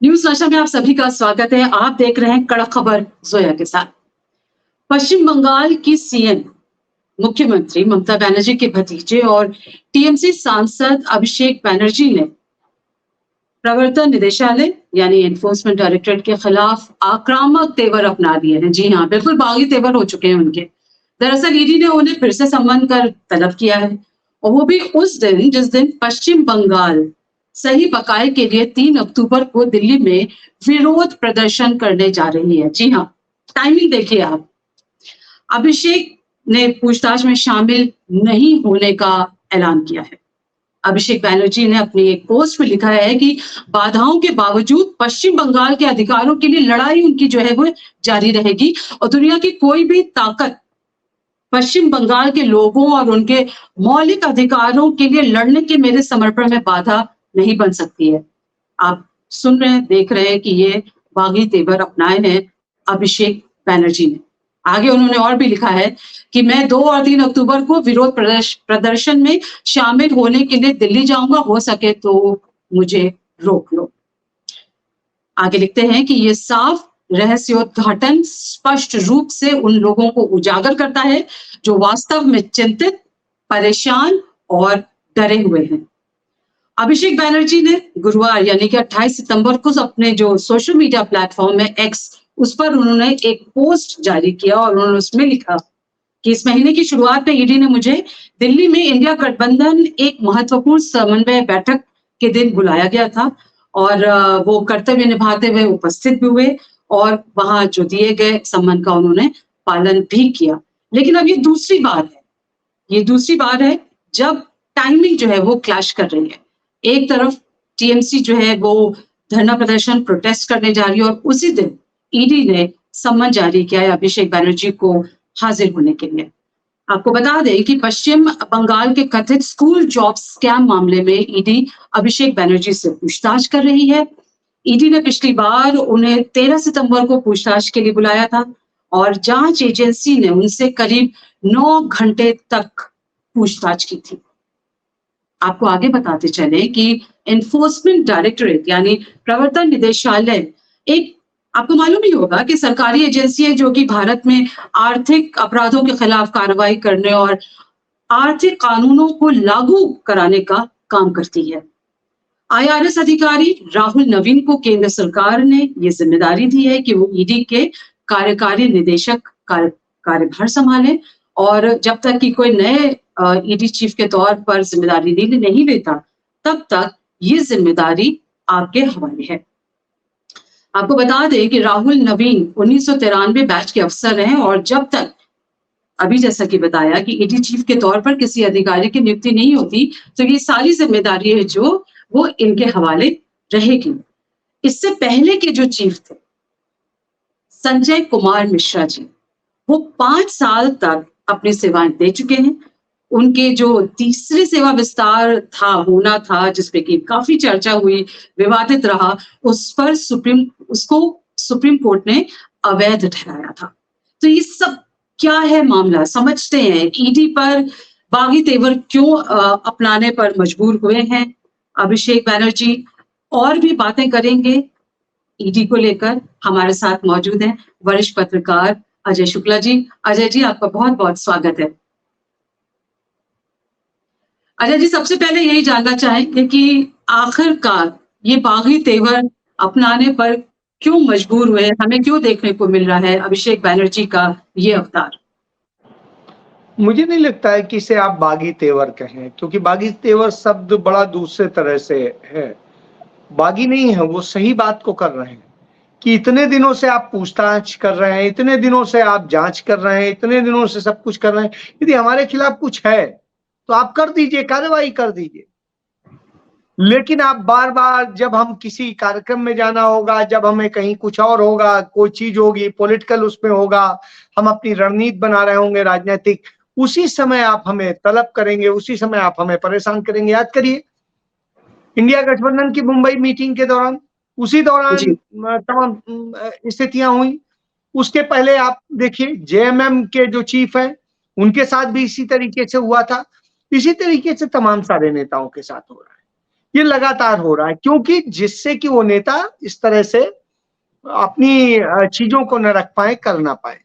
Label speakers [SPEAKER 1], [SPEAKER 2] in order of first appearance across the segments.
[SPEAKER 1] News नशा में आप सभी का स्वागत है। आप देख रहे हैं कड़क खबर जोया के साथ। पश्चिम बंगाल की सीएम मुख्यमंत्री ममता बनर्जी के भतीजे और टीएमसी सांसद अभिषेक बनर्जी ने प्रवर्तन निदेशालय यानी एनफोर्समेंट डायरेक्टरेट के खिलाफ आक्रामक तेवर अपना लिए हैं। जी हाँ, बिल्कुल बागी तेवर हो चुके हैं उनके। दरअसल ईडी ने उन्हें फिर से सम्मन कर तलब किया है, और वो भी उस दिन जिस दिन पश्चिम बंगाल सही बकाए के लिए 3 अक्टूबर को दिल्ली में विरोध प्रदर्शन करने जा रही है। जी हाँ, टाइमिंग देखिए आप। अभिषेक ने पूछताछ में शामिल नहीं होने का ऐलान किया है। अभिषेक बैनर्जी ने अपनी एक पोस्ट में लिखा है कि बाधाओं के बावजूद पश्चिम बंगाल के अधिकारों के लिए लड़ाई उनकी जो है वो जारी रहेगी, और दुनिया की कोई भी ताकत पश्चिम बंगाल के लोगों और उनके मौलिक अधिकारों के लिए लड़ने के मेरे समर्पण में बाधा नहीं बन सकती है। आप सुन रहे हैं, देख रहे हैं कि ये बागी तेवर अपनाए हैं अभिषेक बैनर्जी ने। आगे उन्होंने और भी लिखा है कि मैं 2 और 3 अक्टूबर को विरोध प्रदर्शन में शामिल होने के लिए दिल्ली जाऊंगा, हो सके तो मुझे रोक लो। आगे लिखते हैं कि ये साफ रहस्योद्घाटन स्पष्ट रूप से उन लोगों को उजागर करता है जो वास्तव में चिंतित, परेशान और डरे हुए हैं। अभिषेक बैनर्जी ने गुरुवार यानी कि 28 सितंबर को अपने जो सोशल मीडिया प्लेटफॉर्म है एक्स, उस पर उन्होंने एक पोस्ट जारी किया और उन्होंने उसमें लिखा कि इस महीने की शुरुआत में ईडी ने मुझे दिल्ली में इंडिया गठबंधन एक महत्वपूर्ण समन्वय बैठक के दिन बुलाया गया था, और वो कर्तव्य निभाते हुए उपस्थित भी हुए और वहां जो दिए गए सम्मान का उन्होंने पालन भी किया। लेकिन अब ये दूसरी बार है जब टाइमिंग जो है वो क्लैश कर रही है। एक तरफ टीएमसी जो है वो धरना प्रदर्शन प्रोटेस्ट करने जा रही है, और उसी दिन ईडी ने सम्मन जारी किया है अभिषेक बनर्जी को हाजिर होने के लिए। आपको बता दें कि पश्चिम बंगाल के कथित स्कूल जॉब स्कैम मामले में ईडी अभिषेक बनर्जी से पूछताछ कर रही है। ईडी ने पिछली बार उन्हें 13 सितंबर को पूछताछ के लिए बुलाया था, और जांच एजेंसी ने उनसे करीब 9 घंटे तक पूछताछ की थी। आपको आगे बताते चले कि एनफोर्समेंट डायरेक्टरेट यानी प्रवर्तन निदेशालय एक, आपको मालूम ही होगा कि सरकारी एजेंसी है जो कि भारत में आर्थिक अपराधों के खिलाफ कार्रवाई करने और आर्थिक कानूनों को लागू कराने का काम करती है। आईआरएस अधिकारी राहुल नवीन को केंद्र सरकार ने यह जिम्मेदारी दी है कि वो ईडी के कार्यकारी निदेशक कार्यभार संभालें, और जब तक कि कोई नए ईडी चीफ के तौर पर जिम्मेदारी नहीं लेता, तब तक ये जिम्मेदारी आपके हवाले है। आपको बता दें कि राहुल नवीन 1993 बैच के अफसर हैं, और जब तक अभी जैसा कि बताया कि ईडी चीफ के तौर पर किसी अधिकारी की नियुक्ति नहीं होती, तो ये सारी जिम्मेदारी है जो वो इनके हवाले रहेगी। इससे पहले के जो चीफ थे संजय कुमार मिश्रा जी, वो 5 साल तक अपनी सेवाएं दे चुके हैं। उनके जो तीसरे सेवा विस्तार होना था जिसपे कि काफी चर्चा हुई, विवादित रहा, उस पर सुप्रीम कोर्ट ने अवैध ठहराया था। तो ये सब क्या है मामला, समझते हैं ईडी पर बागी तेवर क्यों अपनाने पर मजबूर हुए हैं अभिषेक बैनर्जी। और भी बातें करेंगे ईडी को लेकर। हमारे साथ मौजूद हैं वरिष्ठ पत्रकार अजय शुक्ला जी। अजय जी, आपका बहुत बहुत स्वागत है। अजय जी, सबसे पहले यही जानना चाहेंगे कि आखिरकार ये बागी तेवर अपनाने पर क्यों मजबूर हुए, हमें क्यों देखने को मिल रहा है अभिषेक बैनर्जी का ये अवतार?
[SPEAKER 2] मुझे नहीं लगता है कि इसे आप बागी तेवर कहें, क्योंकि बागी तेवर शब्द बड़ा दूसरे तरह से है। बागी नहीं है, वो सही बात को कर रहे हैं कि इतने दिनों से आप पूछताछ कर रहे हैं, इतने दिनों से आप जांच कर रहे हैं, इतने दिनों से सब कुछ कर रहे हैं। यदि हमारे खिलाफ कुछ है तो आप कर दीजिए, कार्रवाई कर दीजिए। लेकिन आप बार बार, जब हम किसी कार्यक्रम में जाना होगा, जब हमें कहीं कुछ और होगा, कोई चीज होगी पॉलिटिकल उसमें होगा, हम अपनी रणनीति बना रहे होंगे राजनीतिक, उसी समय आप हमें तलब करेंगे, उसी समय आप हमें परेशान करेंगे। याद करिए इंडिया गठबंधन की मुंबई मीटिंग के दौरान, उसी दौरान तमाम स्थितियां हुई। उसके पहले आप देखिए जेएमएम के जो चीफ है उनके साथ भी इसी तरीके से हुआ था। इसी तरीके से तमाम सारे नेताओं के साथ हो रहा है। ये लगातार हो रहा है, क्योंकि जिससे कि वो नेता इस तरह से अपनी चीजों को न रख पाए, कर ना पाए।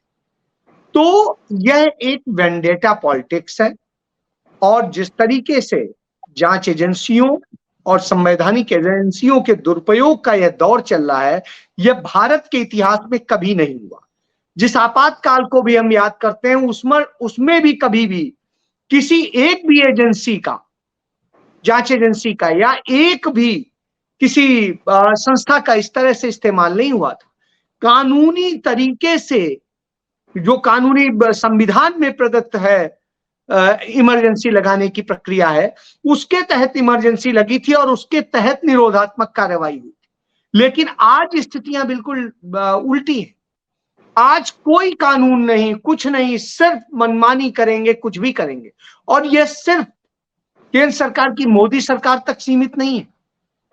[SPEAKER 2] तो यह एक वेंडेटा पॉलिटिक्स है, और जिस तरीके से जांच एजेंसियों और संवैधानिक एजेंसियों के दुरुपयोग का यह दौर चल रहा है, यह भारत के इतिहास में कभी नहीं हुआ। जिस आपातकाल को भी हम याद करते हैं, उसमें भी कभी भी किसी एक भी एजेंसी का, जांच एजेंसी का, या एक भी किसी संस्था का इस तरह से इस्तेमाल नहीं हुआ था। कानूनी तरीके से, जो कानूनी संविधान में प्रदत्त है इमरजेंसी लगाने की प्रक्रिया है, उसके तहत इमरजेंसी लगी थी और उसके तहत निरोधात्मक कार्रवाई हुई थी। लेकिन आज स्थितियां बिल्कुल उल्टी हैं। आज कोई कानून नहीं, कुछ नहीं, सिर्फ मनमानी करेंगे, कुछ भी करेंगे। और यह सिर्फ केंद्र सरकार की मोदी सरकार तक सीमित नहीं है,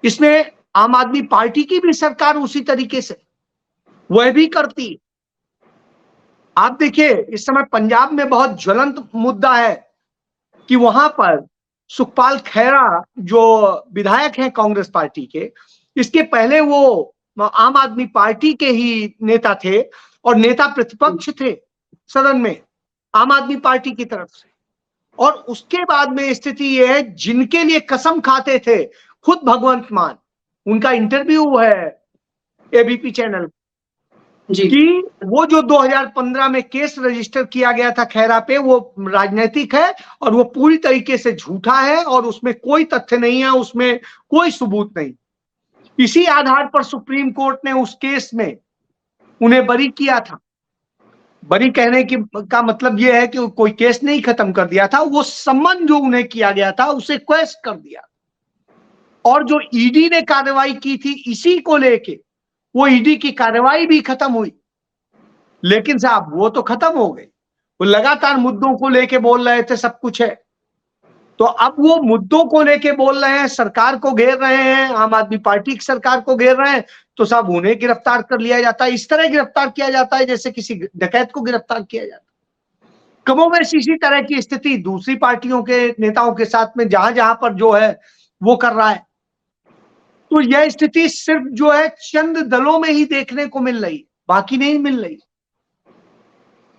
[SPEAKER 2] इसमें आम आदमी पार्टी की भी सरकार उसी तरीके से वह भी करती है। आप देखिए, इस समय पंजाब में बहुत ज्वलंत मुद्दा है कि वहां पर सुखपाल खैरा, जो विधायक हैं कांग्रेस पार्टी के, इसके पहले वो आम आदमी पार्टी के ही नेता थे और नेता प्रतिपक्ष थे सदन में आम आदमी पार्टी की तरफ से। और उसके बाद में स्थिति यह है, जिनके लिए कसम खाते थे खुद भगवंत मान, उनका इंटरव्यू है एबीपी चैनल
[SPEAKER 1] जी।
[SPEAKER 2] कि वो जो 2015 में केस रजिस्टर किया गया था खैरा पे, वो राजनीतिक है और वो पूरी तरीके से झूठा है और उसमें कोई तथ्य नहीं है, उसमें कोई सबूत नहीं। इसी आधार पर सुप्रीम कोर्ट ने उस केस में उन्हें बरी किया था। बरी कहने की का मतलब यह है कि कोई केस नहीं खत्म कर दिया था, वो सम्मन जो उन्हें किया गया था उसे क्वेश कर दिया। और जो ईडी ने कार्रवाई की थी इसी को लेके, वो ईडी की कार्रवाई भी खत्म हुई। लेकिन साहब वो तो खत्म हो गई, वो लगातार मुद्दों को लेके बोल रहे थे सब कुछ है। तो अब वो मुद्दों को लेके बोल रहे हैं, सरकार को घेर रहे हैं, आम आदमी पार्टी की सरकार को घेर रहे हैं, तो साहब उन्हें गिरफ्तार कर लिया जाता है। इस तरह गिरफ्तार किया जाता है जैसे किसी डकैत को गिरफ्तार किया जाता है। कमोबेश इसी तरह की स्थिति दूसरी पार्टियों के नेताओं के साथ में जहां जहां पर जो है वो कर रहा है। तो यह स्थिति सिर्फ जो है चंद दलों में ही देखने को मिल रही, बाकी नहीं मिल रही।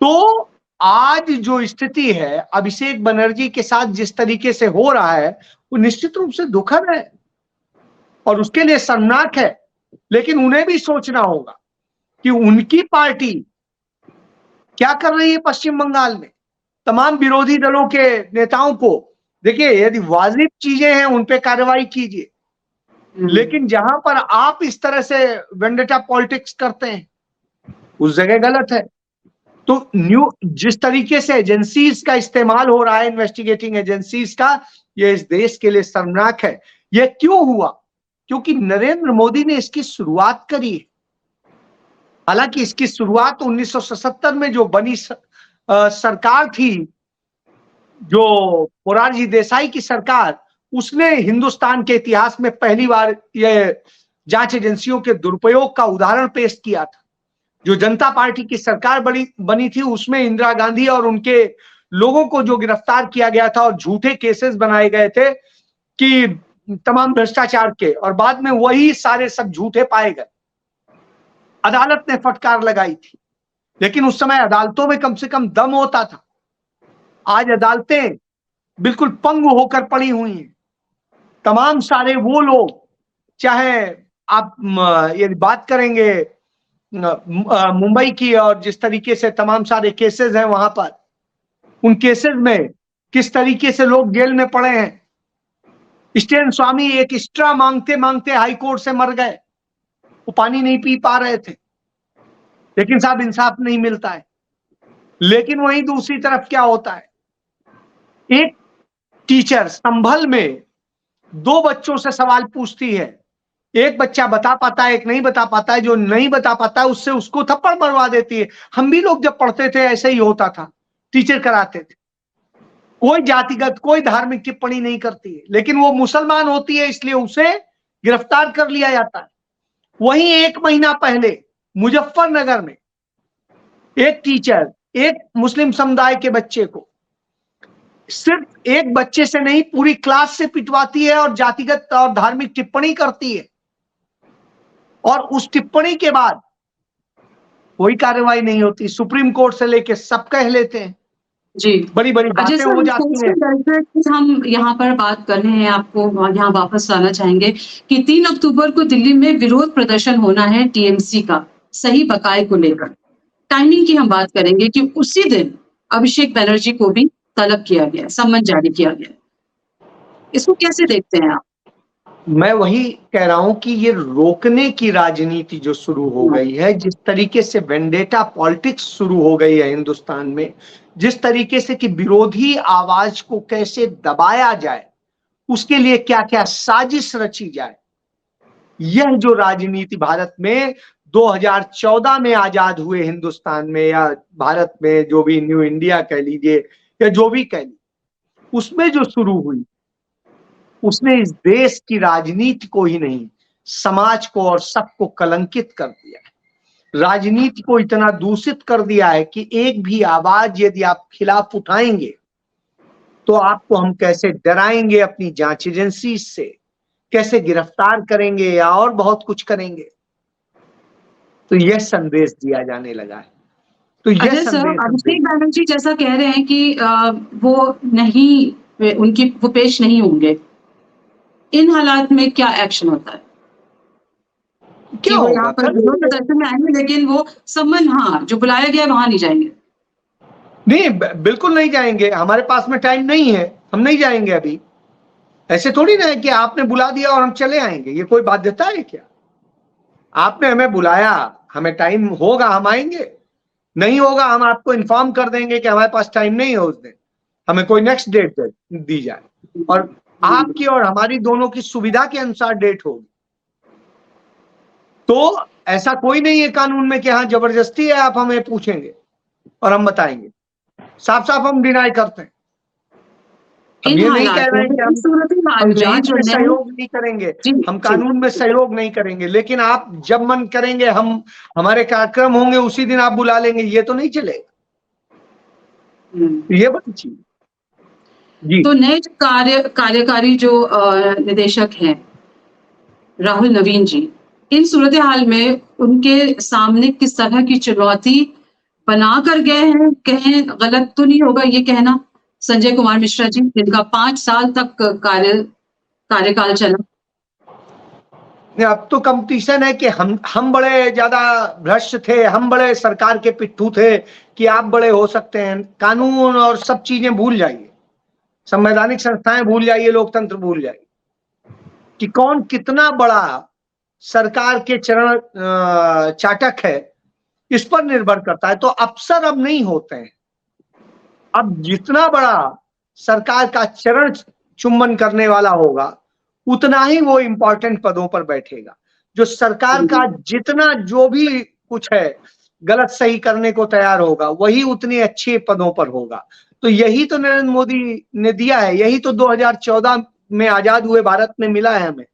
[SPEAKER 2] तो आज जो स्थिति है अभिषेक बनर्जी के साथ जिस तरीके से हो रहा है, वो निश्चित रूप से दुखद है और उसके लिए शर्मनाक है। लेकिन उन्हें भी सोचना होगा कि उनकी पार्टी क्या कर रही है पश्चिम बंगाल में। तमाम विरोधी दलों के नेताओं को देखिए, यदि वाजिब चीजें हैं उन पे कार्रवाई कीजिए, लेकिन जहां पर आप इस तरह से वेंडेटा पॉलिटिक्स करते हैं उस जगह गलत है। तो जिस तरीके से एजेंसीज का इस्तेमाल हो रहा है, इन्वेस्टिगेटिंग एजेंसीज का, यह इस देश के लिए शर्मनाक है। यह क्यों हुआ? क्योंकि नरेंद्र मोदी ने इसकी शुरुआत करी है। हालांकि इसकी शुरुआत 1977 में जो बनी सरकार थी, जो मोरारजी देसाई की सरकार, उसने हिंदुस्तान के इतिहास में पहली बार यह जांच एजेंसियों के दुरुपयोग का उदाहरण पेश किया था। जो जनता पार्टी की सरकार बनी थी, उसमें इंदिरा गांधी और उनके लोगों को जो गिरफ्तार किया गया था और झूठे केसेस बनाए गए थे कि तमाम भ्रष्टाचार के, और बाद में वही सारे सब झूठे पाए गए। अदालत ने फटकार लगाई थी, लेकिन उस समय अदालतों में कम से कम दम होता था। आज अदालतें बिल्कुल पंगु होकर पड़ी हुई हैं। तमाम सारे वो लोग, चाहे आप यदि बात करेंगे मुंबई की, और जिस तरीके से तमाम सारे केसेस हैं वहां पर, उन केसेस में किस तरीके से लोग जेल में पड़े हैं। स्टेन स्वामी एक एक्स्ट्रा मांगते मांगते हाई कोर्ट से मर गए, वो पानी नहीं पी पा रहे थे, लेकिन साहब इंसाफ नहीं मिलता है। लेकिन वहीं दूसरी तरफ क्या होता है, एक टीचर संभल में 2 बच्चों से सवाल पूछती है, एक बच्चा बता पाता है, एक नहीं बता पाता है। जो नहीं बता पाता है उससे उसको थप्पड़ मरवा देती है। हम भी लोग जब पढ़ते थे ऐसे ही होता था, टीचर कराते थे। कोई जातिगत, कोई धार्मिक टिप्पणी नहीं करती है, लेकिन वो मुसलमान होती है इसलिए उसे गिरफ्तार कर लिया जाता है। वहीं 1 महीना पहले मुजफ्फरनगर में एक टीचर एक मुस्लिम समुदाय के बच्चे को सिर्फ एक बच्चे से नहीं, पूरी क्लास से पिटवाती है और जातिगत और धार्मिक टिप्पणी करती है, और उस टिप्पणी के बाद कोई कार्रवाई नहीं होती। सुप्रीम कोर्ट से लेके सब कह लेते हैं,
[SPEAKER 1] जी।
[SPEAKER 2] बड़ी बड़ी
[SPEAKER 1] अजय
[SPEAKER 2] बातें
[SPEAKER 1] सर,
[SPEAKER 2] हो जाती हैं।
[SPEAKER 1] हम यहाँ पर बात कर रहे हैं, आपको यहाँ वापस लाना चाहेंगे कि 3 अक्टूबर को दिल्ली में विरोध प्रदर्शन होना है टीएमसी का, सही बकाए को लेकर। टाइमिंग की हम बात करेंगे कि उसी दिन अभिषेक बनर्जी को भी तलब किया गया, सम्मन जारी किया गया। इसको कैसे देखते हैं आप?
[SPEAKER 2] मैं वही कह रहा हूं कि ये रोकने की राजनीति जो शुरू हो गई है, जिस तरीके से वेंडेटा पॉलिटिक्स शुरू हो गई है हिंदुस्तान में, जिस तरीके से कि विरोधी आवाज को कैसे दबाया जाए, उसके लिए क्या क्या साजिश रची जाए, यह जो राजनीति भारत में 2014 में आजाद हुए हिंदुस्तान में, या भारत में जो भी न्यू इंडिया कह लीजिए या जो भी कह लीजिए, उसमें जो शुरू हुई, उसने इस देश की राजनीति को ही नहीं, समाज को और सबको कलंकित कर दिया है। राजनीति को इतना दूषित कर दिया है कि एक भी आवाज यदि आप खिलाफ उठाएंगे तो आपको हम कैसे डराएंगे अपनी जांच एजेंसी से, कैसे गिरफ्तार करेंगे या और बहुत कुछ करेंगे। तो यह संदेश दिया जाने लगा है। तो यह
[SPEAKER 1] अजय सर,
[SPEAKER 2] संदेश
[SPEAKER 1] अभिषेक बनर्जी जैसा कह रहे हैं कि वो नहीं, वो पेश नहीं होंगे। इन हालात में क्या एक्शन होता है?
[SPEAKER 2] क्या
[SPEAKER 1] वो
[SPEAKER 2] होगा?
[SPEAKER 1] यहाँ पर विरोध प्रदर्शन में आएंगे, लेकिन वो सम्मन, हाँ, जो बुलाया गया है वहां नहीं जाएंगे।
[SPEAKER 2] नहीं, बिल्कुल नहीं जाएंगे। हमारे पास में टाइम नहीं है, हम नहीं जाएंगे अभी। ऐसे थोड़ी ना है कि आपने बुला दिया और हम चले आएंगे, ये कोई बाध्यता है क्या? आपने हमें बुलाया, हमें टाइम होगा हम आएंगे, नहीं होगा हम आपको इन्फॉर्म कर देंगे कि हमारे पास टाइम नहीं है उस दिन, हमें कोई नेक्स्ट डेट दी जाए, और आपकी और हमारी दोनों की सुविधा के अनुसार डेट होगी। तो ऐसा कोई नहीं है कानून में कि हाँ जबरदस्ती है आप हमें पूछेंगे और हम बताएंगे। साफ साफ हम डिनाई करते हैं। हम ये नहीं कह रहे हैं कि हम जांच में सहयोग नहीं करेंगे, हम कानून में सहयोग नहीं करेंगे, लेकिन आप जब मन करेंगे, हम हमारे कार्यक्रम होंगे उसी दिन आप बुला लेंगे, ये तो नहीं चलेगा। ये बड़ी चीज जी।
[SPEAKER 1] तो नए कार्यकारी जो निदेशक हैं राहुल नवीन जी, इन सूरत हाल में उनके सामने किस तरह की चुनौती बना कर गए हैं? कहें गलत तो नहीं होगा ये कहना, संजय कुमार मिश्रा जी, जिनका 5 साल तक कार्यकाल चला।
[SPEAKER 2] अब तो कंपटीशन है कि हम बड़े ज्यादा भ्रष्ट थे, हम बड़े सरकार के पिट्ठू थे कि आप बड़े हो सकते हैं। कानून और सब चीजें भूल जाइए, संवैधानिक संस्थाएं भूल जाइए, लोकतंत्र भूल जाइए कि कौन कितना बड़ा सरकार के चरण चाटक है, इस पर निर्भर करता है। तो अफसर अब नहीं होते हैं, अब जितना बड़ा सरकार का चरण चुम्बन करने वाला होगा उतना ही वो इंपॉर्टेंट पदों पर बैठेगा। जो सरकार का जितना जो भी कुछ है गलत सही करने को तैयार होगा, वही उतने अच्छे पदों पर होगा। तो यही तो नरेंद्र मोदी ने दिया है, यही तो 2014 में आजाद हुए भारत में मिला है हमें।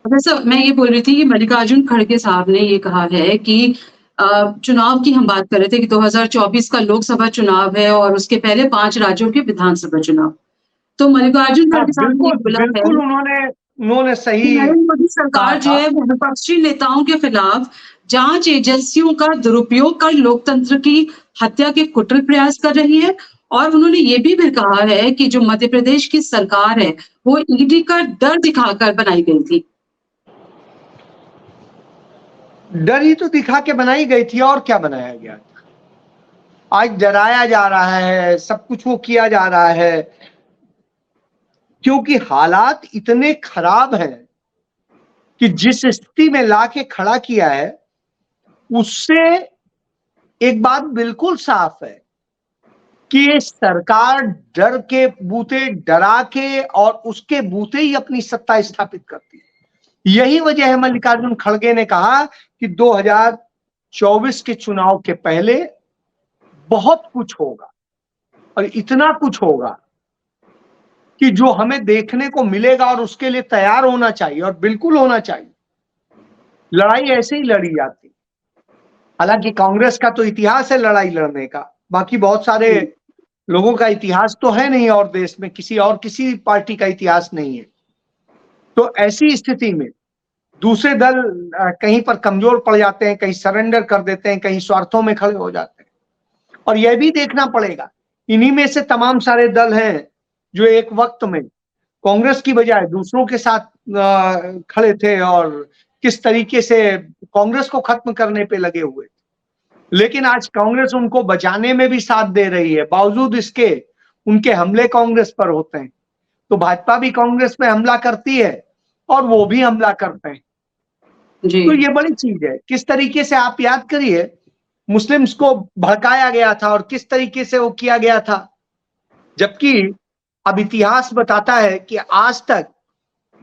[SPEAKER 1] सर, मैं ये बोल रही थी कि मल्लिकार्जुन खड़गे साहब ने ये कहा है कि चुनाव की हम बात कर रहे थे कि 2024 का लोकसभा चुनाव है और उसके पहले 5 राज्यों के विधानसभा चुनाव। तो मल्लिकार्जुन खड़गे साहब ने बोला है,
[SPEAKER 2] बिल्कुल उन्होंने सही,
[SPEAKER 1] नरेंद्र मोदी सरकार जो है वो विपक्षी नेताओं के खिलाफ जांच एजेंसियों का दुरुपयोग कर लोकतंत्र की हत्या के कुटिल प्रयास कर रही है। और उन्होंने ये भी कहा है कि जो मध्य प्रदेश की सरकार है वो ईडी का डर दिखाकर बनाई गई थी।
[SPEAKER 2] डर ही तो दिखा के बनाई गई थी, और क्या बनाया गया था? आज डराया जा रहा है, सब कुछ वो किया जा रहा है, क्योंकि हालात इतने खराब हैं कि जिस स्थिति में लाके खड़ा किया है, उससे एक बात बिल्कुल साफ है कि ये सरकार डर के बूते, डरा के और उसके बूते ही अपनी सत्ता स्थापित करती है। यही वजह है मल्लिकार्जुन खड़गे ने कहा कि 2024 के चुनाव के पहले बहुत कुछ होगा, और इतना कुछ होगा कि जो हमें देखने को मिलेगा, और उसके लिए तैयार होना चाहिए, और बिल्कुल होना चाहिए। लड़ाई ऐसे ही लड़ी जाती। हालांकि कांग्रेस का तो इतिहास है लड़ाई लड़ने का, बाकी बहुत सारे लोगों का इतिहास तो है नहीं, और देश में किसी पार्टी का इतिहास नहीं है। तो ऐसी स्थिति में दूसरे दल कहीं पर कमजोर पड़ जाते हैं, कहीं सरेंडर कर देते हैं, कहीं स्वार्थों में खड़े हो जाते हैं। और यह भी देखना पड़ेगा, इन्हीं में से तमाम सारे दल हैं जो एक वक्त में कांग्रेस की बजाय दूसरों के साथ खड़े थे और किस तरीके से कांग्रेस को खत्म करने पे लगे हुए। लेकिन आज कांग्रेस उनको बचाने में भी साथ दे रही है, बावजूद इसके उनके हमले कांग्रेस पर होते हैं। तो भाजपा भी कांग्रेस पे हमला करती है और वो भी हमला करते हैं।
[SPEAKER 1] जी
[SPEAKER 2] तो ये बड़ी चीज है, किस तरीके से आप याद करिए, मुस्लिम्स को भड़काया गया था और किस तरीके से वो किया गया था। जबकि अब इतिहास बताता है कि आज तक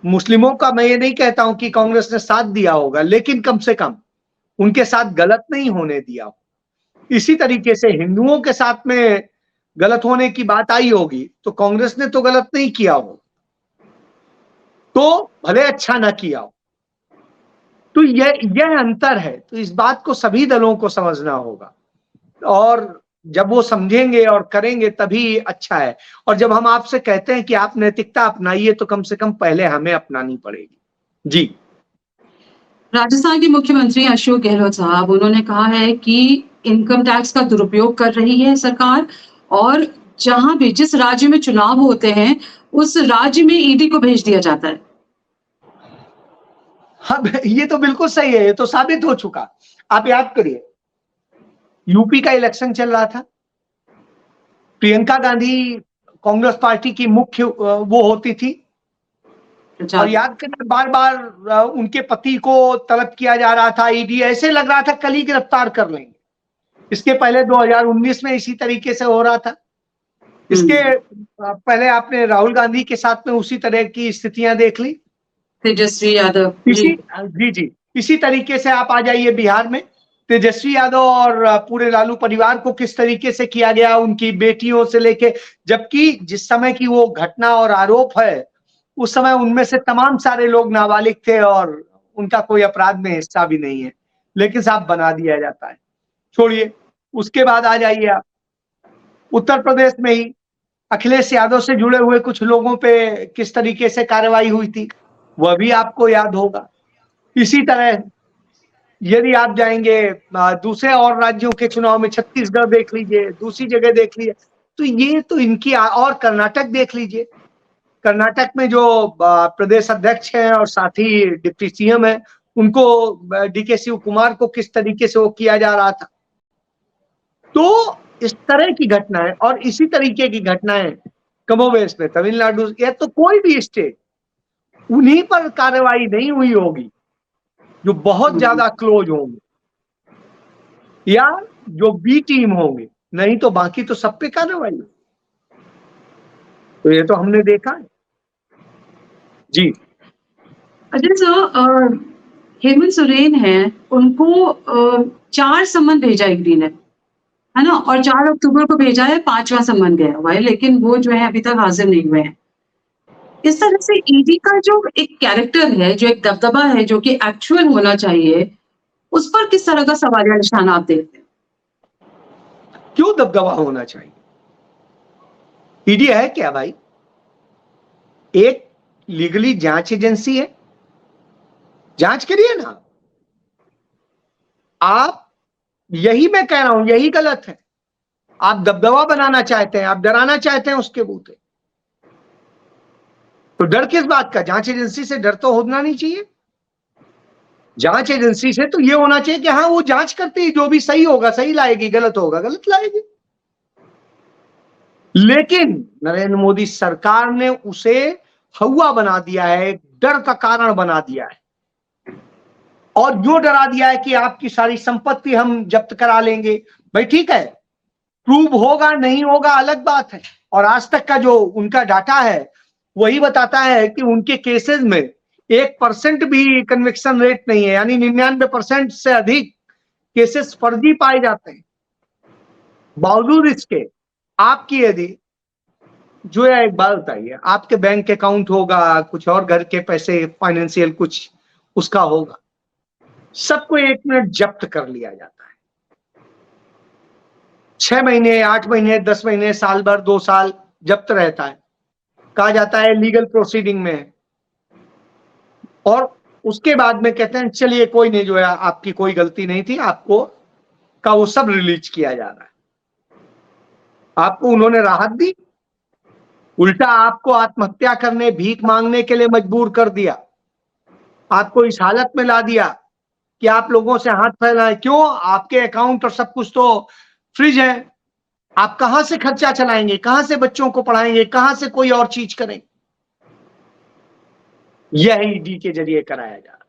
[SPEAKER 2] मुस्लिमों का, मैं ये नहीं कहता हूं कि कांग्रेस ने साथ दिया होगा, लेकिन कम से कम उनके साथ गलत नहीं होने दिया हो। इसी तरीके से हिंदुओं के साथ में गलत होने की बात आई होगी तो कांग्रेस ने तो गलत नहीं किया हो, तो भले अच्छा ना किया हो। तो यह अंतर है। तो इस बात को सभी दलों को समझना होगा, और जब वो समझेंगे और करेंगे तभी अच्छा है। और जब हम आपसे कहते हैं कि आप नैतिकता अपनाइए, तो कम से कम पहले हमें अपनानी पड़ेगी। जी।
[SPEAKER 1] राजस्थान के मुख्यमंत्री अशोक गहलोत साहब, उन्होंने कहा है कि इनकम टैक्स का दुरुपयोग कर रही है सरकार, और जहां भी जिस राज्य में चुनाव होते हैं उस राज्य में ईडी को भेज दिया जाता है।
[SPEAKER 2] हाँ, ये तो बिल्कुल सही है, ये तो साबित हो चुका। आप याद करिए, यूपी का इलेक्शन चल रहा था, प्रियंका गांधी कांग्रेस पार्टी की मुख्य वो होती थी, और याद करिए बार बार उनके पति को तलब किया जा रहा था ईडी, ऐसे लग रहा था कल ही गिरफ्तार कर लेंगे। इसके पहले 2019 में इसी तरीके से हो रहा था। इसके पहले आपने राहुल गांधी के साथ में उसी तरह की स्थितियां देख ली।
[SPEAKER 1] तेजस्वी यादव
[SPEAKER 2] जी, इसी तरीके से आप आ जाइए बिहार में, तेजस्वी यादव और पूरे लालू परिवार को किस तरीके से किया गया, उनकी बेटियों से लेके। जबकि जिस समय की वो घटना और आरोप है, उस समय उनमें से तमाम सारे लोग नाबालिग थे और उनका कोई अपराध में हिस्सा भी नहीं है, लेकिन साहब बना दिया जाता है। छोड़िए, उसके बाद आ जाइए आप उत्तर प्रदेश में ही अखिलेश यादव से जुड़े हुए कुछ लोगों पे किस तरीके से कार्रवाई हुई थी, वह भी आपको याद होगा। इसी तरह यदि आप जाएंगे दूसरे और राज्यों के चुनाव में, छत्तीसगढ़ देख लीजिए, दूसरी जगह देख लीजिए, तो ये तो इनकी, और कर्नाटक देख लीजिए, कर्नाटक में जो प्रदेश अध्यक्ष हैं और साथ ही डिप्टी सीएम है, उनको डीके शिव कुमार को किस तरीके से वो किया जा रहा था। तो इस तरह की घटनाएं और इसी तरीके की घटनाएं कमोबेश में तमिलनाडु, या तो कोई भी स्टेट, उन्हीं पर कार्रवाई नहीं हुई होगी जो बहुत ज्यादा क्लोज होंगे या जो बी टीम होंगे, नहीं तो बाकी तो सब पे कार्रवाई। तो ये तो हमने देखा है। जी।
[SPEAKER 1] अजय सर, हेमंत सोरेन है, उनको 4 सम्मन भेजा ईडी ने, है ना, और 4 अक्टूबर को भेजा है, 5वां सम्मन गया हुआ है, लेकिन वो जो है अभी तक हाजिर नहीं हुए हैं। इस तरह से ईडी का जो एक कैरेक्टर है, जो एक दबदबा है, जो कि एक्चुअल होना चाहिए, उस पर किस तरह का सवालिया निशान आप देखते हैं?
[SPEAKER 2] क्यों दबदबा होना चाहिए? ईडी है क्या भाई? एक लीगली जांच एजेंसी है, जांच करिए ना आप। यही मैं कह रहा हूं, यही गलत है। आप दबदबा बनाना चाहते हैं, आप डराना चाहते हैं उसके बूते। तो डर किस बात का? जांच एजेंसी से डर तो होना नहीं चाहिए। जांच एजेंसी से तो ये होना चाहिए कि हाँ, वो जांच करती है, जो भी सही होगा सही लाएगी, गलत होगा गलत लाएगी। लेकिन नरेंद्र मोदी सरकार ने उसे हवा बना दिया है, डर का कारण बना दिया है, और जो डरा दिया है कि आपकी सारी संपत्ति हम जब्त करा लेंगे। भाई ठीक है, प्रूव होगा नहीं होगा अलग बात है। और आज तक का जो उनका डाटा है वही बताता है कि उनके केसेस में 1% भी कन्विक्शन रेट नहीं है, यानी 99% से अधिक केसेस फर्जी पाए जाते हैं। बावजूद इसके आपकी यदि, जो है एक बात बताइए, आपके बैंक अकाउंट होगा, कुछ और घर के पैसे फाइनेंशियल कुछ उसका होगा, सबको 1 मिनट जब्त कर लिया जाता है। 6 महीने, 8 महीने, 10 महीने, साल भर, 2 साल जब्त रहता है, कहा जाता है लीगल प्रोसीडिंग में है, और उसके बाद में कहते हैं चलिए कोई नहीं, जो है आपकी कोई गलती नहीं थी, आपको का वो सब रिलीज किया जा रहा है। आपको उन्होंने राहत दी, उल्टा आपको आत्महत्या करने, भीख मांगने के लिए मजबूर कर दिया, आपको इस हालत में ला दिया कि आप लोगों से हाथ फैलाएं। क्यों? आपके अकाउंट और सब कुछ तो फ्रीज है, आप कहां से खर्चा चलाएंगे, कहां से बच्चों को पढ़ाएंगे, कहां से कोई और चीज करेंगे? यह ईडी के जरिए कराया जा रहा है।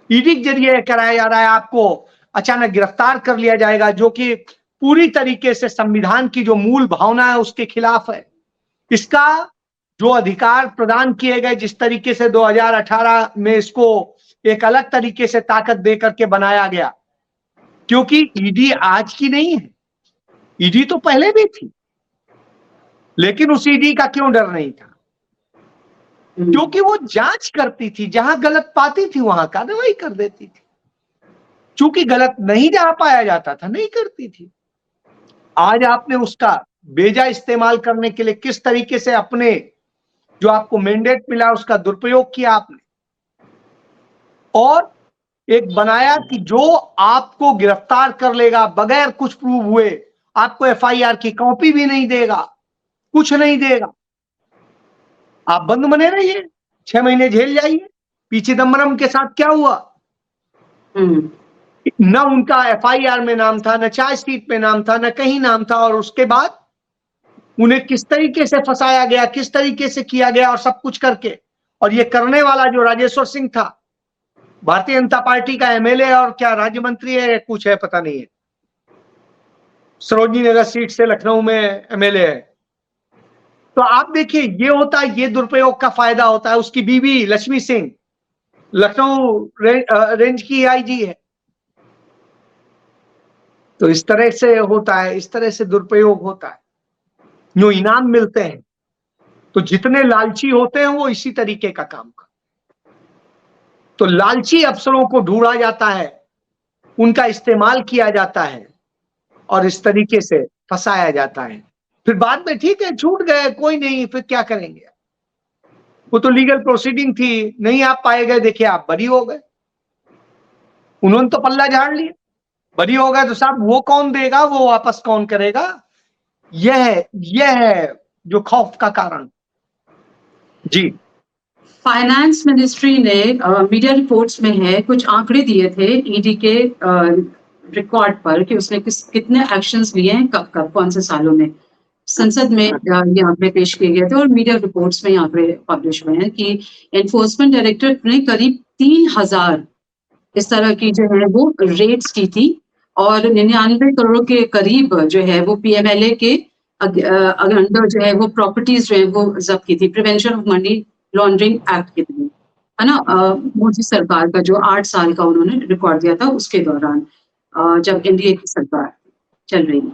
[SPEAKER 2] ईडी के जरिए कराया जा रहा है, आपको अचानक गिरफ्तार कर लिया जाएगा, जो कि पूरी तरीके से संविधान की जो मूल भावना है उसके खिलाफ है। इसका जो अधिकार प्रदान किए गए, जिस तरीके से 2018 में इसको एक अलग तरीके से ताकत दे करके बनाया गया, क्योंकि ईडी आज की नहीं है, ईडी तो पहले भी थी, लेकिन उस ईडी का क्यों डर नहीं था? क्योंकि वो जांच करती थी, जहां गलत पाती थी वहां कार्रवाई कर देती थी। चूंकि गलत नहीं जहां पाया जाता था, नहीं करती थी। आज आपने उसका बेजा इस्तेमाल करने के लिए किस तरीके से अपने जो आपको मैंडेट मिला उसका दुरुपयोग किया आपने, और एक बनाया कि जो आपको गिरफ्तार कर लेगा बगैर कुछ प्रूव हुए, आपको एफआईआर की कॉपी भी नहीं देगा, कुछ नहीं देगा, आप बंद बने रहिए, 6 महीने झेल जाइए। पी चिदम्बरम के साथ क्या हुआ? न उनका एफआईआर में नाम था, न चार्जशीट में नाम था, न कहीं नाम था, और उसके बाद उन्हें किस तरीके से फंसाया गया, किस तरीके से किया गया, और सब कुछ करके। और ये करने वाला जो राजेश्वर सिंह था, भारतीय जनता पार्टी का एमएलए और क्या राज्य मंत्री है, कुछ है पता नहीं है, सरोजनी नगर सीट से लखनऊ में एमएलए है। तो आप देखिए, ये होता है, ये दुरुपयोग का फायदा होता है। उसकी बीवी लक्ष्मी सिंह लखनऊ रेंज की आईजी है। तो इस तरह से होता है, इस तरह से दुरुपयोग होता है। जो इनाम मिलते हैं, तो जितने लालची होते हैं वो इसी तरीके का काम करते हैं। तो लालची अफसरों को ढूंढा जाता है, उनका इस्तेमाल किया जाता है, और इस तरीके से फंसाया जाता है। फिर बाद में ठीक है, छूट गए, कोई नहीं, फिर क्या करेंगे? वो तो लीगल प्रोसीडिंग थी, नहीं आप पाए गए, देखिए आप बरी हो गए, उन्होंने तो पल्ला झाड़ लिया, बरी हो गए, तो साहब वो कौन देगा, वो वापस कौन करेगा? यह है जो खौफ का कारण। जी,
[SPEAKER 1] फाइनेंस मिनिस्ट्री ने मीडिया रिपोर्ट्स में है कुछ आंकड़े दिए थे ईडी के रिकॉर्ड पर कि उसने कितने एक्शंस लिए हैं, कब कब कौन से सालों में। संसद में ये आंकड़े पेश किए गए थे और मीडिया रिपोर्ट्स में आंकड़े पब्लिश हुए हैं कि एनफोर्समेंट डायरेक्टरेट ने करीब 3000 इस तरह की जो है वो रेड्स की थी, और 99 करोड़ के करीब जो है वो पीएमएलए के अंडर जो है वो प्रॉपर्टीज जो है वो जब्त की थी, prevention of money laundering act के तहत, है ना। मोदी सरकार का जो 8 साल का उन्होंने रिकॉर्ड दिया था उसके दौरान, जब एनडीए की सरकार चल रही है।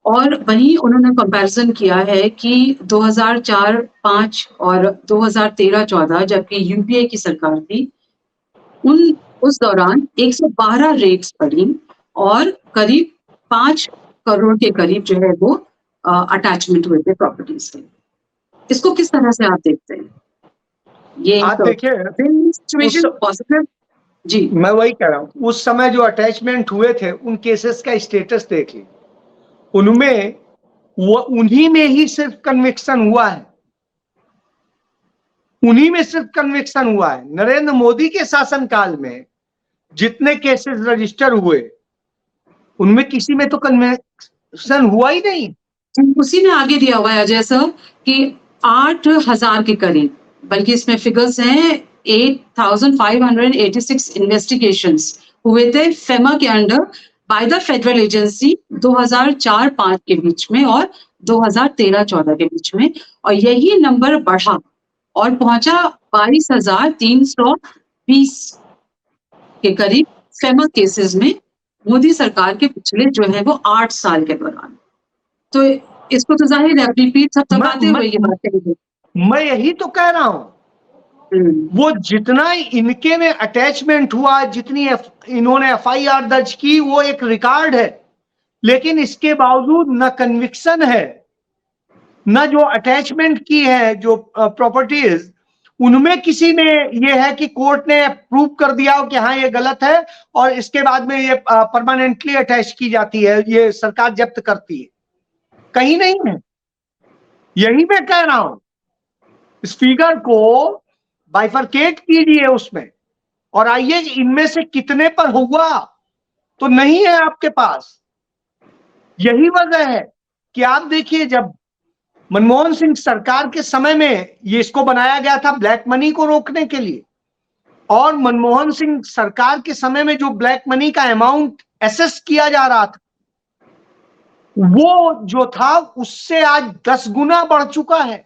[SPEAKER 1] और वहीं उन्होंने कंपैरिजन किया है कि 2004-5 और 2013-14 जबकि यूपीए की सरकार थी, उस दौरान 112 रेड्स पड़ी और करीब 5 करोड़ के करीब जो है वो अटैचमेंट हुए थे प्रॉपर्टीज के। इसको किस तरह से आप देखते हैं? ये
[SPEAKER 2] आप देखिए
[SPEAKER 1] सिचुएशन पॉजिटिव। जी,
[SPEAKER 2] मैं वही कह रहा हूँ, उस समय जो अटैचमेंट हुए थे उन केसेस का स्टेटस देखिए, उनमें वो उन्हीं में ही सिर्फ कन्विक्शन हुआ है, उन्हीं में सिर्फ कन्विक्शन हुआ है। नरेंद्र मोदी के शासनकाल में जितने केसेस रजिस्टर हुए उनमें किसी में तो कन्विक्शन हुआ ही नहीं।
[SPEAKER 1] उसी ने आगे दिया हुआ है अजय सर कि 8000 के करीब, बल्कि इसमें फिगर्स हैं 8586 इन्वेस्टिगेशंस हुए थे फेमा के under by the federal agency 2004-5 के बीच में और 2013-14 के बीच में, और यही नंबर बढ़ा और पहुंचा 22,320 के करीब फेमा केसेस में मोदी सरकार के पिछले जो है वो 8 साल के दौरान। तो इसको तो जाहिर है अपनी पीठ थपथपाते हुए ये बात करेंगे।
[SPEAKER 2] मैं यही तो कह रहा हूं, वो जितना इनके में अटैचमेंट हुआ, जितनी इन्होंने एफआईआर दर्ज की, वो एक रिकॉर्ड है, लेकिन इसके बावजूद न कन्विक्शन है, न जो अटैचमेंट की है जो प्रॉपर्टीज, उनमें किसी में ये है कि कोर्ट ने प्रूव कर दिया हो कि हाँ ये गलत है और इसके बाद में ये परमानेंटली अटैच की जाती है, ये सरकार जब्त करती है, कहीं नहीं है। यही मैं कह रहा हूं, इस फिगर को बाइफरकेट कीजिए उसमें और आइए इनमें से कितने पर हुआ, तो नहीं है आपके पास। यही वजह है कि आप देखिए, जब मनमोहन सिंह सरकार के समय में ये इसको बनाया गया था ब्लैक मनी को रोकने के लिए, और मनमोहन सिंह सरकार के समय में जो ब्लैक मनी का अमाउंट एसेस किया जा रहा था, वो जो था उससे आज 10 गुना बढ़ चुका है।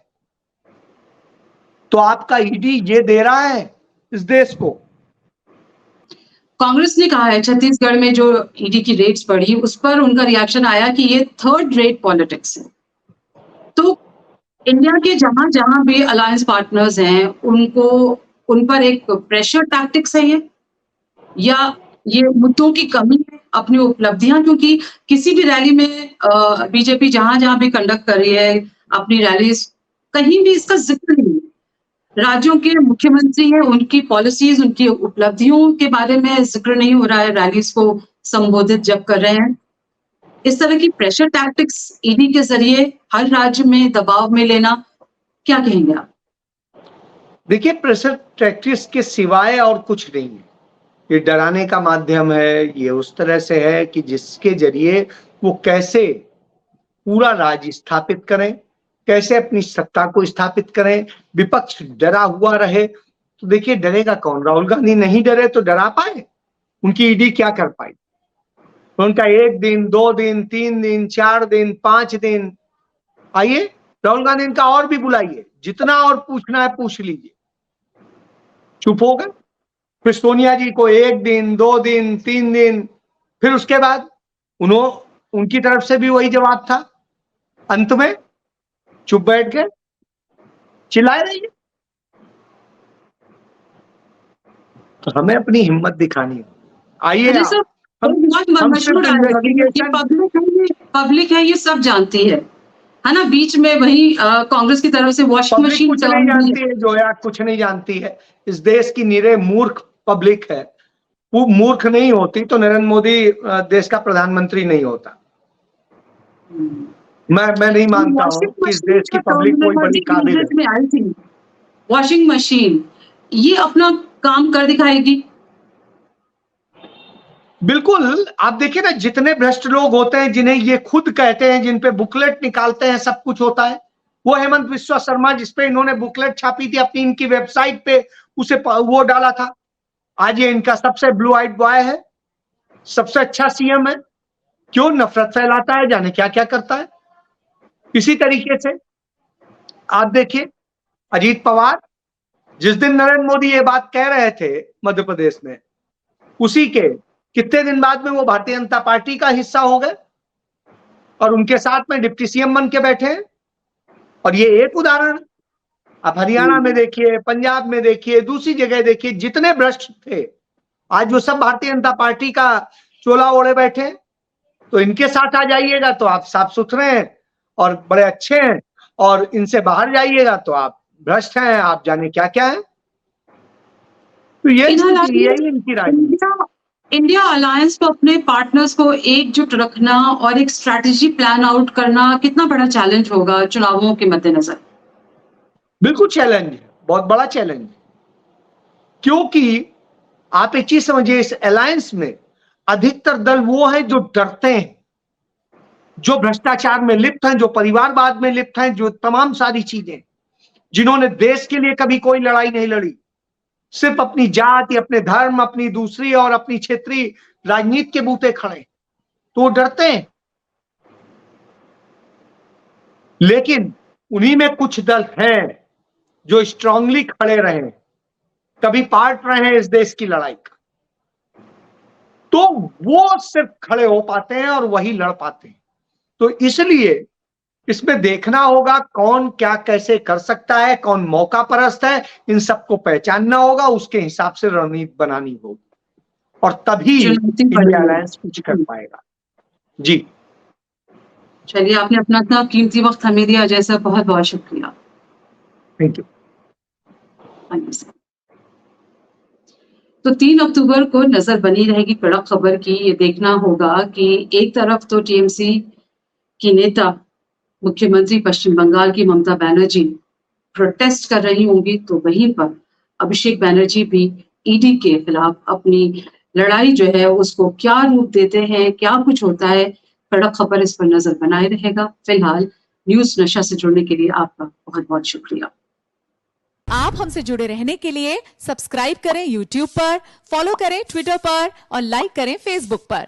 [SPEAKER 2] तो आपका ईडी ये दे रहा है इस देश को।
[SPEAKER 1] कांग्रेस ने कहा है छत्तीसगढ़ में जो ईडी की रेट्स बढ़ी उस पर उनका रिएक्शन आया कि ये थर्ड रेट पॉलिटिक्स है। तो इंडिया के जहां जहां भी अलायंस पार्टनर्स हैं उनको उन पर एक प्रेशर टैक्टिक्स है ये, या ये मुद्दों की कमी है, अपनी उपलब्धियां, क्योंकि किसी भी रैली में बीजेपी जहां जहां भी कंडक्ट कर रही है अपनी रैलीज, कहीं भी इसका जिक्र नहीं है। राज्यों के मुख्यमंत्री हैं, उनकी पॉलिसीज, उनकी उपलब्धियों के बारे में जिक्र नहीं हो रहा है रैलीज को संबोधित जब कर रहे हैं। इस तरह की प्रेशर टैक्टिक्स ईडी के जरिए हर राज्य में दबाव में लेना, क्या कहेंगे आप?
[SPEAKER 2] देखिए, प्रेशर टैक्टिक्स के सिवाय और कुछ नहीं है। ये डराने का माध्यम है, ये उस तरह से है कि जिसके जरिए वो कैसे पूरा राज्य स्थापित करें, कैसे अपनी सत्ता को स्थापित करें, विपक्ष डरा हुआ रहे। तो देखिए, डरेगा कौन? राहुल गांधी नहीं डरे तो डरा पाए? उनकी ईडी क्या कर पाई? उनका 1 दिन, 2 दिन, 3 दिन, 4 दिन, 5 दिन, आइए राहुल गांधी इनका और भी बुलाइए, जितना और पूछना है पूछ लीजिए। चुप हो गए। फिर सोनिया जी को 1 दिन, 2 दिन, 3 दिन, फिर उसके बाद उनकी तरफ से भी वही जवाब था। अंत में चुप बैठ गए, चिल्लाए रहिए। तो हमें अपनी हिम्मत दिखानी है। आइए
[SPEAKER 1] अरे सर,
[SPEAKER 2] हम सिर्फ
[SPEAKER 1] पब्लिक है, ये सब जानती है ना। बीच में वही कांग्रेस की तरफ से वॉशिंग
[SPEAKER 2] पब्लिक
[SPEAKER 1] मशीन
[SPEAKER 2] कुछ नहीं जानती है, जो या कुछ नहीं जानती है। इस देश की निरे मूर्ख पब्लिक है। वो मूर्ख नहीं होती तो नरेंद्र मोदी देश का प्रधानमंत्री नहीं होता। मैं नहीं मानता हूँ कि इस देश की पब्लिक कोई बड़ी काबिल है।
[SPEAKER 1] वॉशिंग मशीन ये अपना काम कर दिखाएगी।
[SPEAKER 2] बिल्कुल। आप देखिए ना, जितने भ्रष्ट लोग होते हैं, जिन्हें ये खुद कहते हैं, जिन पे बुकलेट निकालते हैं, सब कुछ होता है। वो हेमंत बिस्वा शर्मा, जिसपे इन्होंने बुकलेट छापी थी अपनी इनकी वेबसाइट पे, उसे वो डाला था। आज ये इनका सबसे ब्लू आइड बॉय है, सबसे अच्छा सीएम है। क्यों? नफरत फैलाता है, जाने क्या क्या करता है। इसी तरीके से आप देखिए, अजीत पवार, जिस दिन नरेंद्र मोदी ये बात कह रहे थे मध्य प्रदेश में, उसी के कितने दिन बाद में वो भारतीय जनता पार्टी का हिस्सा हो गए और उनके साथ में डिप्टी सीएम बन के बैठे। और ये एक उदाहरण, आप हरियाणा में देखिए, पंजाब में देखिए, दूसरी जगह देखिए, जितने भ्रष्ट थे आज वो सब भारतीय जनता पार्टी का चोला ओढ़े बैठे। तो इनके साथ आ जाइएगा तो आप साफ सुथरे हैं और बड़े अच्छे हैं, और इनसे बाहर जाइएगा तो आप भ्रष्ट हैं, आप जाने क्या क्या है। तो यही इनकी राजनीति।
[SPEAKER 1] इंडिया अलायंस को अपने पार्टनर्स को एकजुट रखना और एक स्ट्रैटेजी प्लान आउट करना कितना बड़ा चैलेंज होगा चुनावों के मद्देनजर?
[SPEAKER 2] बिल्कुल चैलेंज है, बहुत बड़ा चैलेंज है। क्योंकि आप एक चीज समझिए, इस अलायंस में अधिकतर दल वो हैं जो डरते हैं, जो भ्रष्टाचार में लिप्त हैं, जो परिवारवाद में लिप्त हैं, जो तमाम सारी चीजें, जिन्होंने देश के लिए कभी कोई लड़ाई नहीं लड़ी, सिर्फ अपनी जाति, अपने धर्म, अपनी दूसरी और अपनी क्षेत्रीय राजनीति के बूते खड़े, तो डरते हैं। लेकिन उन्हीं में कुछ दल हैं जो स्ट्रांगली खड़े रहे, कभी पार्ट रहे हैं इस देश की लड़ाई का। तो वो सिर्फ खड़े हो पाते हैं और वही लड़ पाते हैं। तो इसलिए इसमें देखना होगा कौन क्या कैसे कर सकता है, कौन मौका परस्त है, इन सबको पहचानना होगा, उसके हिसाब से रणनीति बनानी होगी, और तभी इंडिया अलायंस कुछ कर पाएगा। जी।
[SPEAKER 1] चलिए, आपने अपना इतना कीमती वक्त हमें दिया, अजय सर, बहुत बहुत शुक्रिया।
[SPEAKER 2] Thank you.
[SPEAKER 1] Thank you sir. तो 3 अक्टूबर को नजर बनी रहेगी कड़क खबर की। ये देखना होगा कि एक तरफ तो टीएमसी की नेता, मुख्यमंत्री पश्चिम बंगाल की ममता बनर्जी प्रोटेस्ट कर रही होंगी, तो वहीं पर अभिषेक बनर्जी भी ईडी के खिलाफ अपनी लड़ाई जो है उसको क्या रूप देते हैं, क्या कुछ होता है, कड़क खबर इस पर नजर बनाए रहेगा। फिलहाल न्यूज नशा से जुड़ने के लिए आपका बहुत बहुत शुक्रिया।
[SPEAKER 3] आप हमसे जुड़े रहने के लिए सब्सक्राइब करें YouTube पर, फॉलो करें Twitter पर और लाइक करें Facebook पर।